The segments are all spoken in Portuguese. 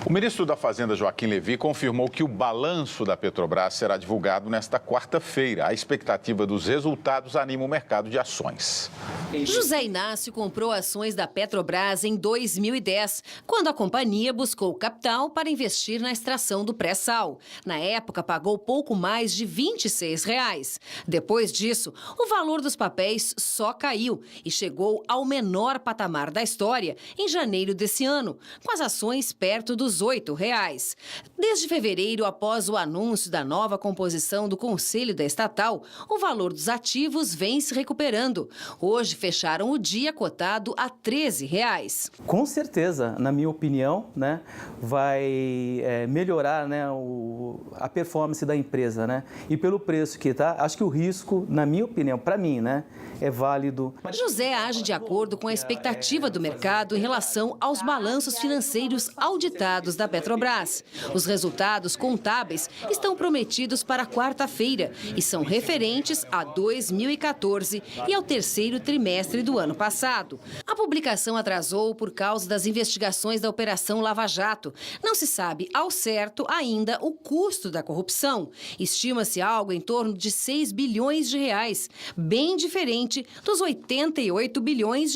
O ministro da Fazenda, Joaquim Levy, confirmou que o balanço da Petrobras será divulgado nesta quarta-feira. A expectativa dos resultados anima o mercado de ações. José Inácio comprou ações da Petrobras em 2010, quando a companhia buscou capital para investir na extração do pré-sal. Na época, pagou pouco mais de R$ 26. Depois disso, o valor dos papéis só caiu e chegou ao menor patamar da história em janeiro desse ano, com as ações perto dos R$ 8. Desde fevereiro, após o anúncio da nova composição do Conselho da Estatal, o valor dos ativos vem se recuperando. Hoje, fecharam o dia cotado a R$ 13. Com certeza, na minha opinião, né, vai melhorar, né, a performance da empresa, né? E pelo preço que está, acho que o risco, na minha opinião, para mim, né, é válido. José age de acordo com a expectativa do mercado em relação aos balanços financeiros auditados da Petrobras. Os resultados contábeis estão prometidos para quarta-feira e são referentes a 2014 e ao terceiro trimestre do ano passado. A publicação atrasou por causa das investigações da Operação Lava Jato. Não se sabe ao certo ainda o custo da corrupção. Estima-se algo em torno de R$ 6 bilhões, bem diferente dos R$ 88 bilhões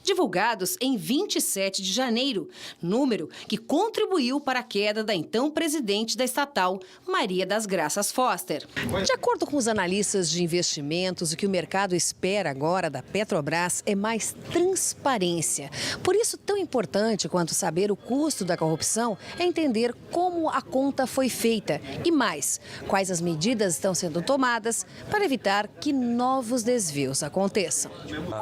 divulgados em 27 de janeiro, número que contribuiu para a queda da então presidente da estatal, Maria das Graças Foster. De acordo com os analistas de investimentos, o que o mercado espera agora da Petrobras é mais transparência. Por isso, tão importante quanto saber o custo da corrupção é entender como a conta foi feita e mais, quais as medidas estão sendo tomadas para evitar que novos desvios aconteçam.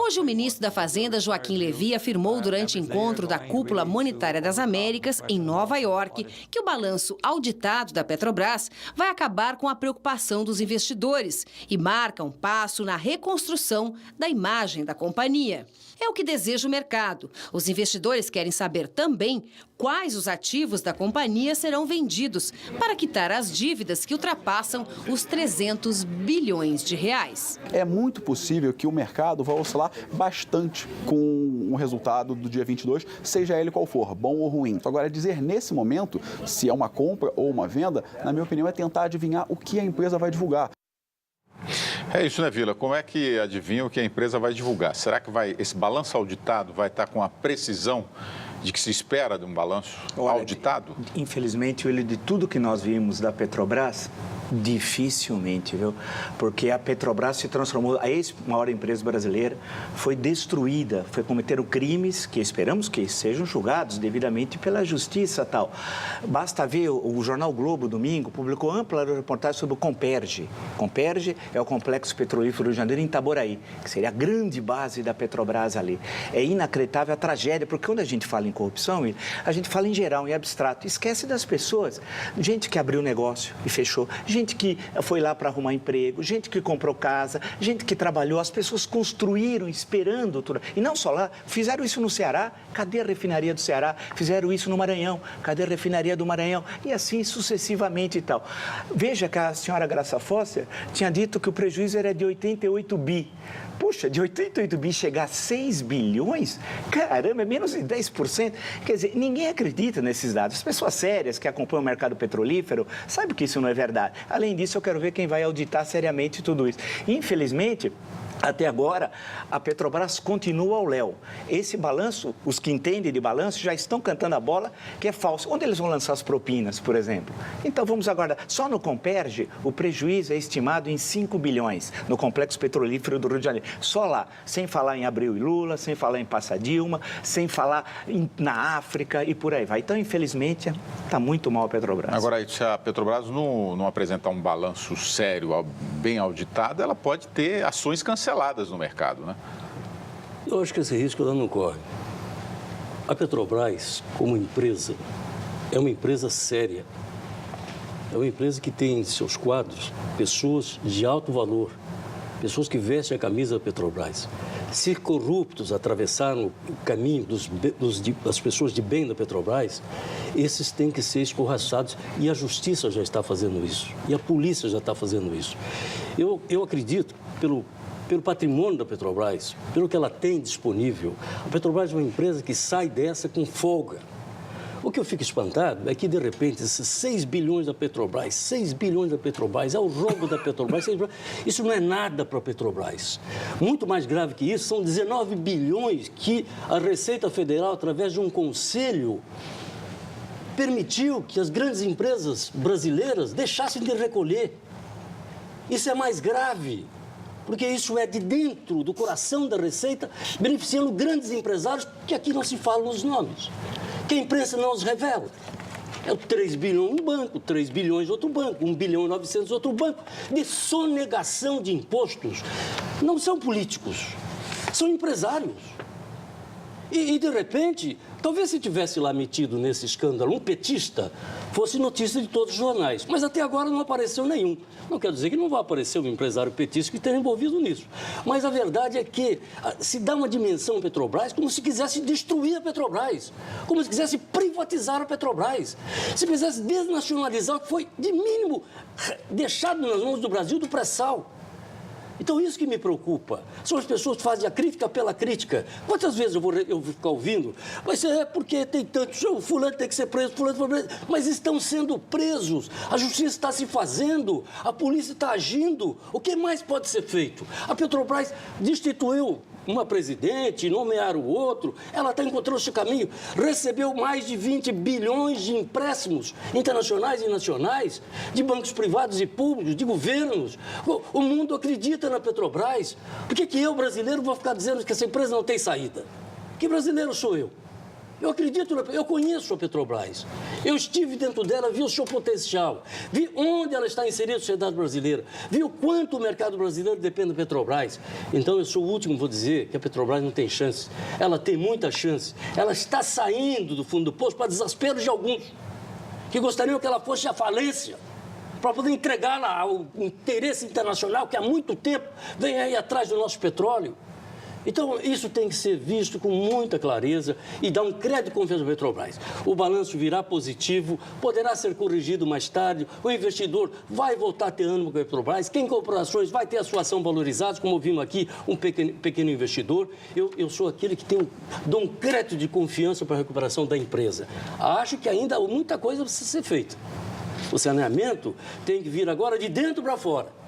Hoje, o ministro da Fazenda, Joaquim Levy, afirmou durante encontro da Cúpula Monetária das Américas, em Nova York, que o balanço auditado da Petrobras vai acabar com a preocupação dos investidores e marca um passo na reconstrução da imagem da companhia. É o que deseja o mercado. Os investidores querem saber também quais os ativos da companhia serão vendidos para quitar as dívidas que ultrapassam os 300 bilhões de reais. É muito possível que o mercado vá oscilar bastante com o resultado do dia 22, seja ele qual for, bom ou ruim. Agora, dizer nesse momento se é uma compra ou uma venda, na minha opinião, é tentar adivinhar o que a empresa vai divulgar. É isso, né, Vila? Como é que adivinha o que a empresa vai divulgar? Será que esse balanço auditado vai estar com a precisão de que se espera de um balanço auditado? Infelizmente, de tudo que nós vimos da Petrobras, dificilmente, viu? Porque a Petrobras se transformou, a ex-maior empresa brasileira, foi destruída, cometeram crimes que esperamos que sejam julgados devidamente pela justiça tal. Basta ver, o jornal Globo, domingo, publicou ampla reportagem sobre o Comperj. Comperj é o complexo petrolífero do Rio de Janeiro, em Itaboraí, que seria a grande base da Petrobras ali. É inacreditável a tragédia, porque quando a gente fala em corrupção, a gente fala em geral, em abstrato, esquece das pessoas. Gente que abriu negócio e fechou, gente que foi lá para arrumar emprego, gente que comprou casa, gente que trabalhou, as pessoas construíram esperando tudo. E não só lá, fizeram isso no Ceará, cadê a refinaria do Ceará? Fizeram isso no Maranhão, cadê a refinaria do Maranhão? E assim sucessivamente e tal. Veja que a senhora Graça Foster tinha dito que o prejuízo era de 88 bi. Puxa, de 88 bi chegar a 6 bilhões? Caramba, é menos de 10%. Quer dizer, ninguém acredita nesses dados. As pessoas sérias que acompanham o mercado petrolífero sabem que isso não é verdade. Além disso, eu quero ver quem vai auditar seriamente tudo isso. Infelizmente, até agora, a Petrobras continua ao léu. Esse balanço, os que entendem de balanço já estão cantando a bola que é falso. Onde eles vão lançar as propinas, por exemplo? Então, vamos aguardar. Só no Comperj, o prejuízo é estimado em 5 bilhões no complexo petrolífero do Rio de Janeiro. Só lá, sem falar em Abreu e Lula, sem falar em Passa Dilma, sem falar na África e por aí vai. Então, infelizmente, está muito mal a Petrobras. Agora, se a Petrobras não apresentar um balanço sério, bem auditado, ela pode ter ações canceladas no mercado, né? Eu acho que esse risco ela não corre. A Petrobras, como empresa, é uma empresa séria. É uma empresa que tem em seus quadros pessoas de alto valor, pessoas que vestem a camisa da Petrobras. Se corruptos atravessaram o caminho das pessoas de bem da Petrobras, esses têm que ser escorraçados e a justiça já está fazendo isso, e a polícia já está fazendo isso. Eu acredito, pelo patrimônio da Petrobras, pelo que ela tem disponível, a Petrobras é uma empresa que sai dessa com folga. O que eu fico espantado é que, de repente, esses 6 bilhões da Petrobras, 6 bilhões da Petrobras, é o roubo da Petrobras, isso não é nada para a Petrobras. Muito mais grave que isso, são 19 bilhões que a Receita Federal, através de um conselho, permitiu que as grandes empresas brasileiras deixassem de recolher. Isso é mais grave, porque isso é de dentro do coração da Receita, beneficiando grandes empresários, que aqui não se falam os nomes, que a imprensa não os revela. É o 3 bilhões um banco, 3 bilhões outro banco, 1 bilhão e 900 outro banco, de sonegação de impostos. Não são políticos, são empresários. E, de repente, talvez se tivesse lá metido nesse escândalo um petista, fosse notícia de todos os jornais. Mas até agora não apareceu nenhum. Não quer dizer que não vai aparecer um empresário petista que esteja envolvido nisso. Mas a verdade é que se dá uma dimensão à Petrobras como se quisesse destruir a Petrobras, como se quisesse privatizar a Petrobras, se quisesse desnacionalizar o que foi, de mínimo, deixado nas mãos do Brasil do pré-sal. Então, isso que me preocupa. São as pessoas que fazem a crítica pela crítica. Quantas vezes eu vou ficar ouvindo? Mas é porque tem tantos, o fulano tem que ser preso, fulano foi preso. Mas estão sendo presos, a justiça está se fazendo, a polícia está agindo. O que mais pode ser feito? A Petrobras destituiu uma presidente, nomearam o outro, ela está encontrando esse caminho, recebeu mais de 20 bilhões de empréstimos internacionais e nacionais, de bancos privados e públicos, de governos. O mundo acredita na Petrobras. Por que eu, brasileiro, vou ficar dizendo que essa empresa não tem saída? Que brasileiro sou eu? Eu acredito, eu conheço a Petrobras. Eu estive dentro dela, vi o seu potencial, vi onde ela está inserida na sociedade brasileira, vi o quanto o mercado brasileiro depende da Petrobras. Então, eu sou o último, vou dizer, que a Petrobras não tem chance. Ela tem muita chance. Ela está saindo do fundo do poço para desespero de alguns, que gostariam que ela fosse à falência, para poder entregá-la ao interesse internacional, que há muito tempo vem aí atrás do nosso petróleo. Então, isso tem que ser visto com muita clareza e dar um crédito de confiança à Petrobras. O balanço virá positivo, poderá ser corrigido mais tarde, o investidor vai voltar a ter ânimo com a Petrobras, quem comprou ações vai ter a sua ação valorizada, como ouvimos aqui, um pequeno investidor. Eu sou aquele que dou um crédito de confiança para a recuperação da empresa. Acho que ainda muita coisa precisa ser feita. O saneamento tem que vir agora de dentro para fora.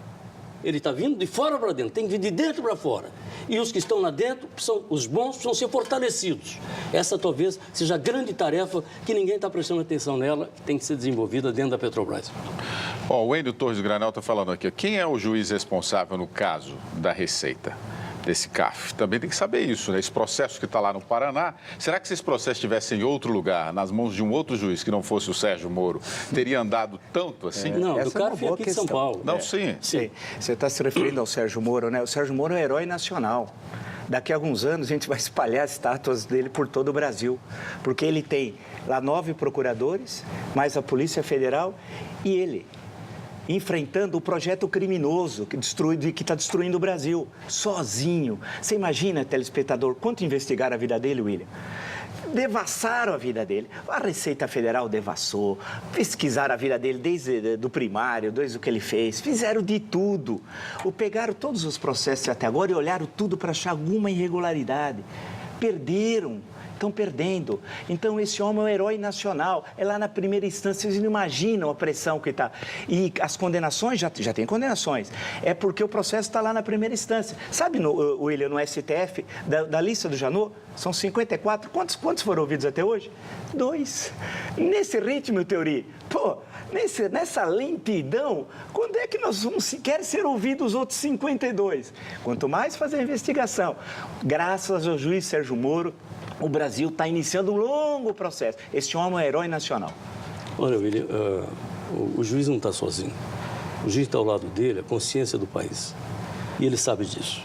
Ele está vindo de fora para dentro, tem que vir de dentro para fora. E os que estão lá dentro, os bons, precisam ser fortalecidos. Essa talvez seja a grande tarefa que ninguém está prestando atenção nela, que tem que ser desenvolvida dentro da Petrobras. Ó, o Wendel Torres Granel está falando aqui. Quem é o juiz responsável no caso da Receita? Desse CAF. Também tem que saber isso, né? Esse processo que está lá no Paraná, será que se esse processo estivesse em outro lugar, nas mãos de um outro juiz, que não fosse o Sérgio Moro, teria andado tanto assim? Não, do CAF é aqui de São Paulo. Não, sim. Você está se referindo ao Sérgio Moro, né? O Sérgio Moro é um herói nacional. Daqui a alguns anos a gente vai espalhar estátuas dele por todo o Brasil, porque ele tem lá 9 procuradores, mais a Polícia Federal e ele enfrentando o projeto criminoso que está destruindo o Brasil, sozinho. Você imagina, telespectador, quanto investigaram a vida dele, William? Devassaram a vida dele. A Receita Federal devassou, pesquisaram a vida dele desde do primário, desde o que ele fez, fizeram de tudo. Pegaram todos os processos até agora e olharam tudo para achar alguma irregularidade. Perderam. Estão perdendo. Então, esse homem é um herói nacional. É lá na primeira instância, vocês não imaginam a pressão que está. E as condenações, já tem condenações. É porque o processo está lá na primeira instância. Sabe, William, no STF, da lista do Janot, são 54. Quantos foram ouvidos até hoje? 2. Nesse ritmo, Teori, nessa lentidão, quando é que nós vamos sequer ser ouvidos os outros 52? Quanto mais fazer a investigação. Graças ao juiz Sérgio Moro, o Brasil está iniciando um longo processo. Esse homem é um herói nacional. Olha, William, o juiz não está sozinho. O juiz está ao lado dele, a consciência do país. E ele sabe disso.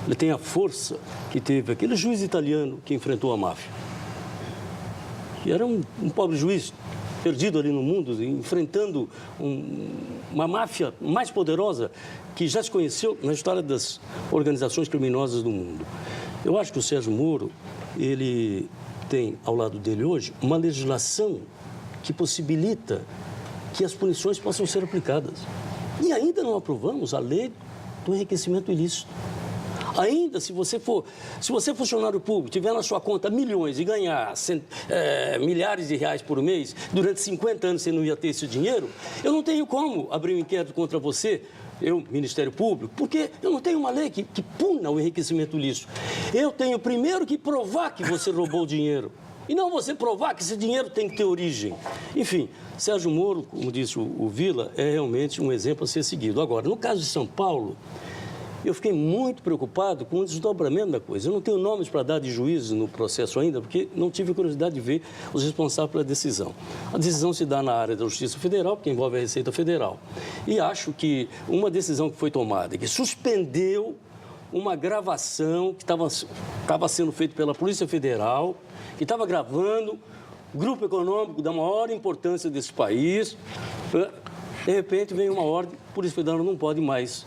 Ele tem a força que teve aquele juiz italiano que enfrentou a máfia. E era um pobre juiz, perdido ali no mundo, enfrentando uma máfia mais poderosa que já se conheceu na história das organizações criminosas do mundo. Eu acho que o Sérgio Moro, ele tem ao lado dele hoje uma legislação que possibilita que as punições possam ser aplicadas. E ainda não aprovamos a lei do enriquecimento ilícito. Ainda se você funcionário público, tiver na sua conta milhões e ganhar milhares de reais por mês, durante 50 anos você não ia ter esse dinheiro, eu não tenho como abrir um inquérito contra você, Ministério Público, porque eu não tenho uma lei que puna o enriquecimento ilícito. Eu tenho primeiro que provar que você roubou o dinheiro. E não você provar que esse dinheiro tem que ter origem. Enfim, Sérgio Moro, como disse o Vila, é realmente um exemplo a ser seguido. Agora, no caso de São Paulo, eu fiquei muito preocupado com o desdobramento da coisa. Eu não tenho nomes para dar de juízes no processo ainda, porque não tive curiosidade de ver os responsáveis pela decisão. A decisão se dá na área da Justiça Federal, porque envolve a Receita Federal. E acho que uma decisão que foi tomada, que suspendeu uma gravação que estava sendo feita pela Polícia Federal, que estava gravando grupo econômico da maior importância desse país. De repente vem uma ordem, a Polícia Federal não pode mais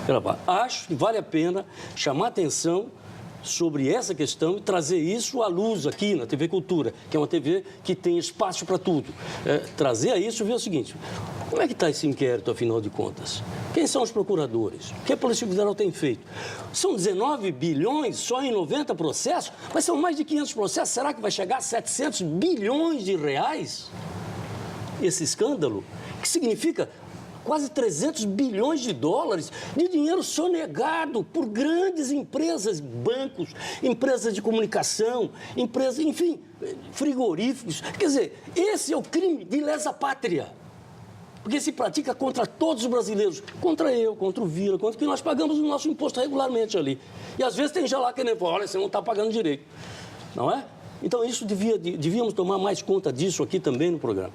gravar. Acho que vale a pena chamar atenção sobre essa questão e trazer isso à luz aqui na TV Cultura, que é uma TV que tem espaço para tudo. Trazer a isso e ver o seguinte: como é que está esse inquérito, afinal de contas? Quem são os procuradores? O que a Polícia Federal tem feito? São 19 bilhões só em 90 processos, mas são mais de 500 processos. Será que vai chegar a 700 bilhões de reais? Esse escândalo, que significa quase 300 bilhões de dólares de dinheiro sonegado por grandes empresas, bancos, empresas de comunicação, empresas, enfim, frigoríficos. Quer dizer, esse é o crime de lesa pátria. Porque se pratica contra todos os brasileiros, contra eu, contra o Vila, contra que nós pagamos o nosso imposto regularmente ali. E às vezes tem já lá querendo falar: olha, você não está pagando direito. Não é? Então isso devíamos tomar mais conta disso aqui também no programa.